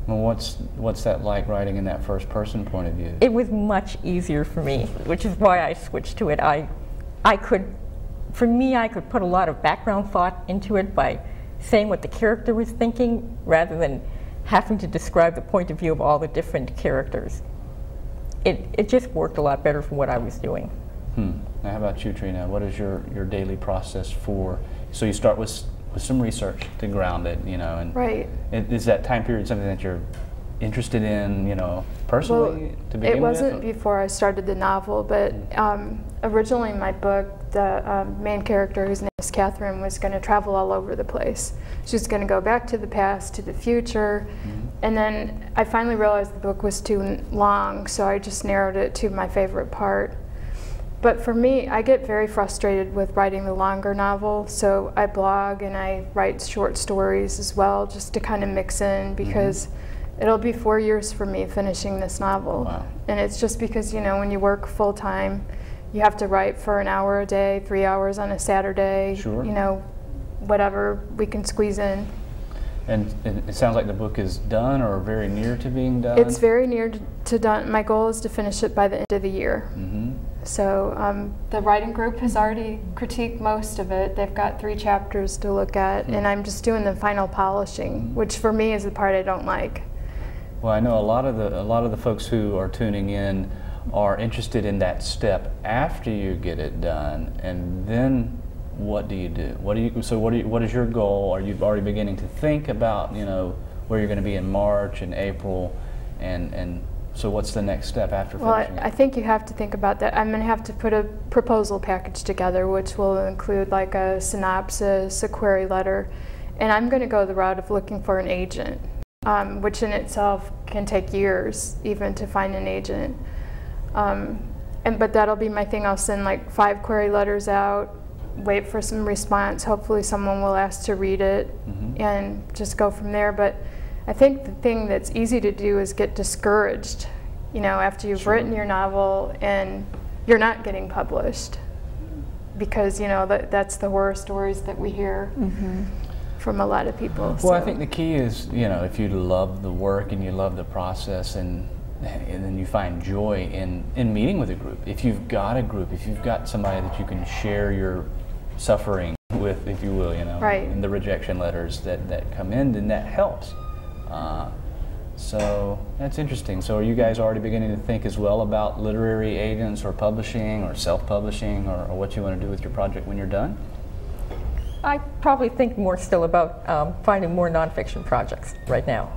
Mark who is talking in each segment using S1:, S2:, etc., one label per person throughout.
S1: Well, what's that like writing in that first person point of view?
S2: It was much easier for me, which is why I switched to it. For me, I could put a lot of background thought into it by saying what the character was thinking rather than having to describe the point of view of all the different characters. It just worked a lot better from what I was doing.
S1: Now, how about you, Trina? What is your daily process for? So you start with some research to ground it, you know, and
S3: right.
S1: Is that time period something that you're interested in, you know, personally to begin with?
S3: It wasn't before I started the novel, but originally in my book, the main character, whose name is Cochran, was going to travel all over the place. She was going to go back to the past, to the future, and then I finally realized the book was too long, so I just narrowed it to my favorite part. But for me, I get very frustrated with writing the longer novel, so I blog and I write short stories as well, just to kind of mix in, because it'll be 4 years for me finishing this novel.
S1: Wow.
S3: And it's just because, you know, when you work full-time, you have to write for an hour a day, 3 hours on a Saturday,
S1: sure.
S3: You know, whatever we can squeeze in.
S1: And it sounds like the book is done or very near to being done?
S3: It's very near to done. My goal is to finish it by the end of the year. So the writing group has already critiqued most of it. They've got 3 chapters to look at, and I'm just doing the final polishing, which for me is the part I don't like.
S1: Well, I know a lot of the folks who are tuning in are interested in that step after you get it done, and then what do you do? What is your goal? Are you already beginning to think about, you know, where you're going to be in March and April, and so what's the next step after finishing it?
S3: I think you have to think about that. I'm going to have to put a proposal package together, which will include like a synopsis, a query letter, and I'm going to go the route of looking for an agent, which in itself can take years even to find an agent. But that'll be my thing. I'll send like 5 query letters out, wait for some response. Hopefully someone will ask to read it, and just go from there. But I think the thing that's easy to do is get discouraged, you know, after you've written your novel and you're not getting published, because, you know, that's the horror stories that we hear from a lot of people.
S1: Well,
S3: so.
S1: I think the key is, you know, if you love the work and you love the process, and then you find joy in meeting with a group. If you've got a group, if you've got somebody that you can share your suffering with, if you will, you know, and the rejection letters that come in, then that helps. So that's interesting. So are you guys already beginning to think as well about literary agents or publishing or self-publishing or what you want to do with your project when you're done?
S2: I probably think more still about finding more nonfiction projects right now.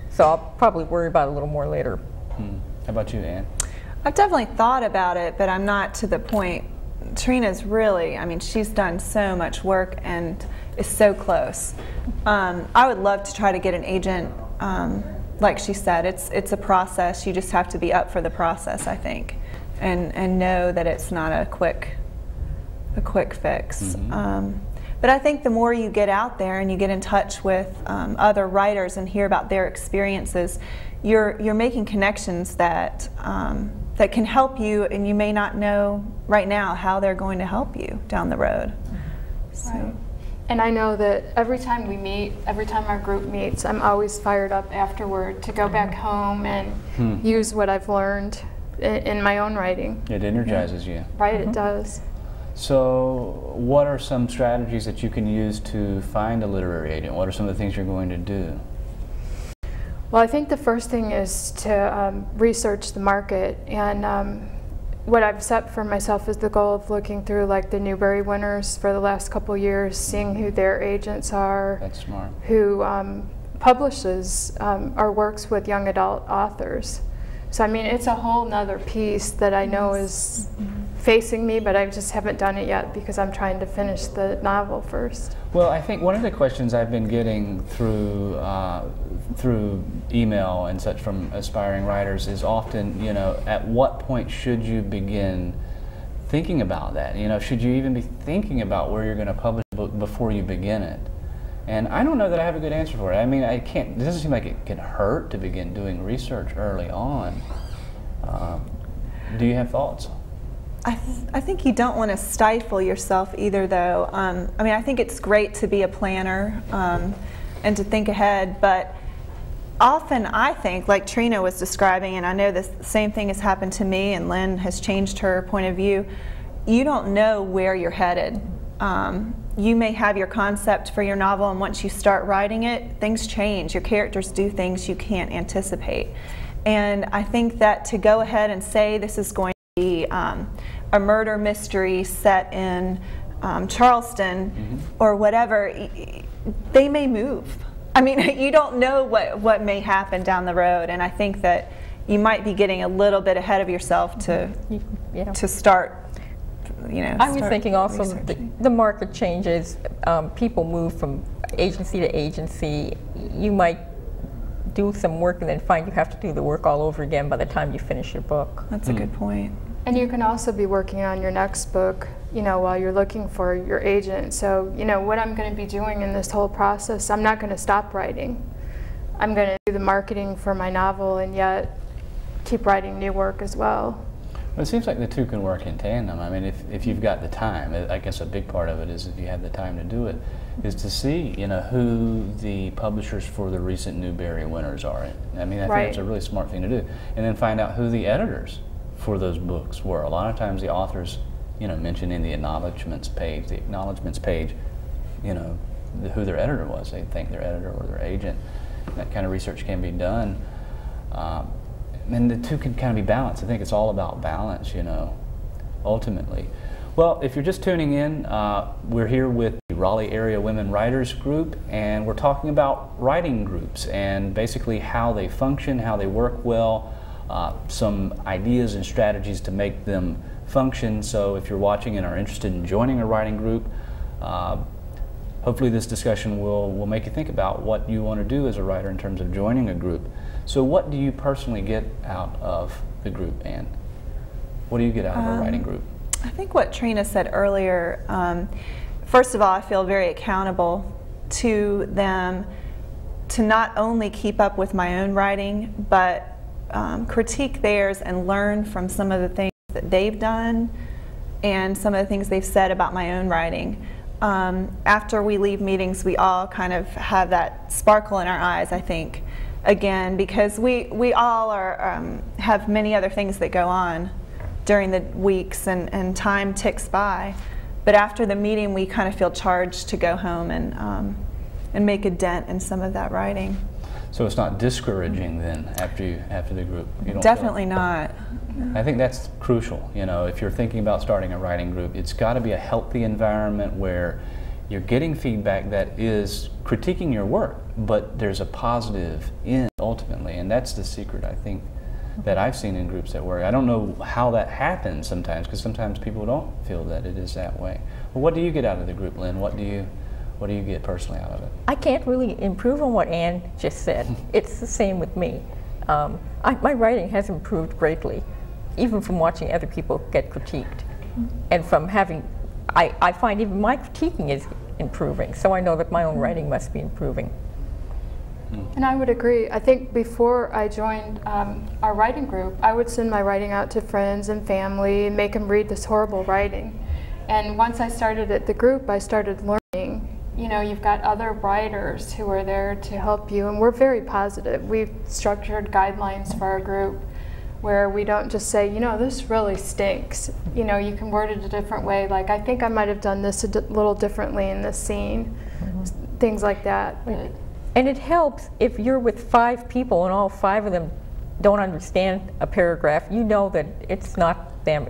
S2: So I'll probably worry about it a little more later.
S1: How about you, Ann?
S4: I've definitely thought about it, but I'm not to the point. Trina's really, I mean, she's done so much work and is so close. I would love to try to get an agent. Like she said, it's a process. You just have to be up for the process, I think, and know that it's not a quick fix. But I think the more you get out there and you get in touch with other writers and hear about their experiences, you're making connections that that can help you, and you may not know right now how they're going to help you down the road. So.
S3: Right. And I know that every time we meet, every time our group meets, I'm always fired up afterward to go back home and use what I've learned in my own writing.
S1: It energizes you.
S3: Right, it does.
S1: So what are some strategies that you can use to find a literary agent? What are some of the things you're going to do?
S3: Well, I think the first thing is to research the market, and what I've set for myself is the goal of looking through like the Newbery winners for the last couple years, seeing who their agents are.
S1: That's smart.
S3: Who publishes or works with young adult authors. So I mean, it's a whole nother piece that I know is facing me, but I just haven't done it yet because I'm trying to finish the novel first.
S1: Well, I think one of the questions I've been getting through through email and such from aspiring writers is often, you know, at what point should you begin thinking about that? You know, should you even be thinking about where you're going to publish a book before you begin it? And I don't know that I have a good answer for it. I mean, it doesn't seem like it can hurt to begin doing research early on. Do you have thoughts?
S4: I think you don't want to stifle yourself either, though. I mean, I think it's great to be a planner and to think ahead, but often I think, like Trina was describing, and I know the same thing has happened to me, and Lynn has changed her point of view, you don't know where you're headed. You may have your concept for your novel, and once you start writing it, things change. Your characters do things you can't anticipate. And I think that to go ahead and say this is going to be a murder mystery set in Charleston or whatever, they may move. I mean, you don't know what may happen down the road, and I think that you might be getting a little bit ahead of yourself to start.
S2: I was thinking also the market changes. People move from agency to agency. You might do some work and then find you have to do the work all over again by the time you finish your book.
S4: That's a good point.
S3: And you can also be working on your next book, while you're looking for your agent. So, what I'm going to be doing in this whole process, I'm not going to stop writing. I'm going to do the marketing for my novel and yet keep writing new work as well.
S1: Well, it seems like the two can work in tandem. I mean, if you've got the time, I guess a big part of it is if you have the time to do it, is to see, who the publishers for the recent Newbery winners are. I mean, I think it's a really smart thing to do. And then find out who the editors for those books were. A lot of times the authors, mention in the acknowledgments page, who their editor was. They thank their editor or their agent. That kind of research can be done. And the two can kind of be balanced. I think it's all about balance, ultimately. Well, if you're just tuning in, we're here with the Raleigh Area Women Writers Group, and we're talking about writing groups and basically how they function, how they work well, some ideas and strategies to make them function. So if you're watching and are interested in joining a writing group, hopefully this discussion will make you think about what you want to do as a writer in terms of joining a group. So what do you personally get out of the group, Anne? What do you get out of a writing group?
S4: I think what Trina said earlier, first of all, I feel very accountable to them to not only keep up with my own writing, but critique theirs and learn from some of the things that they've done and some of the things they've said about my own writing. After we leave meetings, we all kind of have that sparkle in our eyes, I think, again, because we all have many other things that go on during the weeks, and time ticks by. But after the meeting, we kind of feel charged to go home and make a dent in some of that writing.
S1: So it's not discouraging then after the group? You don't
S4: Definitely not.
S1: I think that's crucial. If you're thinking about starting a writing group, it's got to be a healthy environment where you're getting feedback that is critiquing your work, but there's a positive end ultimately, and that's the secret, I think, that I've seen in groups that work. I don't know how that happens sometimes, because sometimes people don't feel that it is that way. Well, what do you get out of the group, Lynn? What do you get personally out of it?
S2: I can't really improve on what Anne just said. It's the same with me. My writing has improved greatly, even from watching other people get critiqued, and from having. I find even my critiquing is improving, so I know that my own writing must be improving.
S3: And I would agree. I think before I joined our writing group, I would send my writing out to friends and family and make them read this horrible writing. And once I started at the group, I started learning. You've got other writers who are there to help you, and we're very positive. We've structured guidelines for our group where we don't just say, this really stinks. You can word it a different way. Like, I think I might have done this a little differently in this scene. Things like that. But
S2: and it helps if you're with 5 people and all 5 of them don't understand a paragraph. You know that it's not them,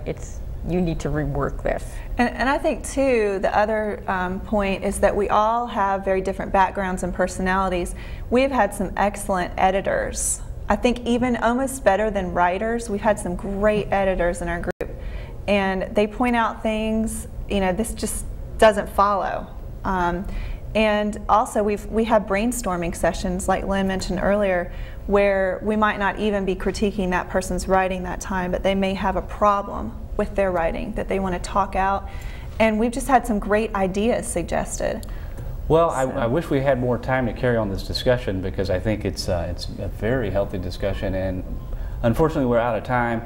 S2: you need to rework this.
S4: And I think, too, the other point is that we all have very different backgrounds and personalities. We've had some excellent editors. I think even almost better than writers. We've had some great editors in our group. And they point out things, this just doesn't follow. And also we have brainstorming sessions, like Lynn mentioned earlier, where we might not even be critiquing that person's writing that time, but they may have a problem with their writing that they want to talk out. And we've just had some great ideas suggested.
S1: Well, I wish we had more time to carry on this discussion, because I think it's a very healthy discussion, and unfortunately we're out of time.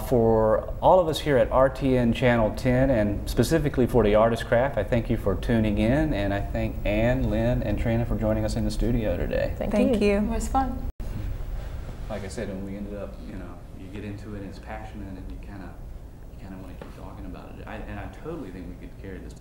S1: For all of us here at RTN Channel 10, and specifically for the Artist Craft, I thank you for tuning in, and I thank Anne, Lynn, and Trina for joining us in the studio today.
S2: Thank you.
S3: It was fun.
S1: like I said, when we ended up, you know, you get into it and it's passionate and you kind of want to keep talking about it. And I totally think we could carry this.